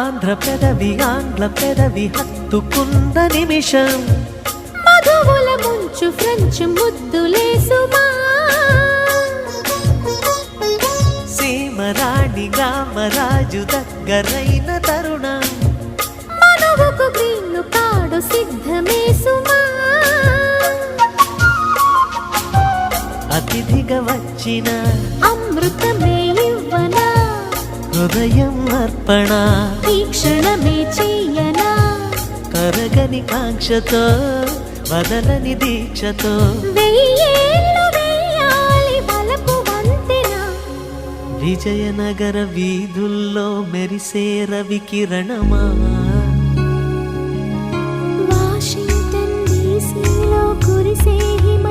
ఆంధ్ర పెదవి ఆంగ్ల పెదవి హత్తుకున్న నిమిషం మధువుల ముంచు ఫ్రెంచ్ ముద్దులేసుమా సీమరాణి రామరాజు దగ్గరైన తరుణం మనువుకు గ్రీన్లు కాడు సిద్ధమేసుమా అతిథిగా వచ్చిన అమృతమే ఇవ్వనా హృదయం అర్పణ ఈ క్షణమే చెయ్యనా కరగని కాంక్షతో వదలని దీక్షతో వెయ్యేళ్ళు వెయ్యాలి వలపు వంతెన విజయనగర వీధుల్లో మెరిసే రవి కిరణమా వాషింగ్టన్ డీసీలో కురిసే హిమ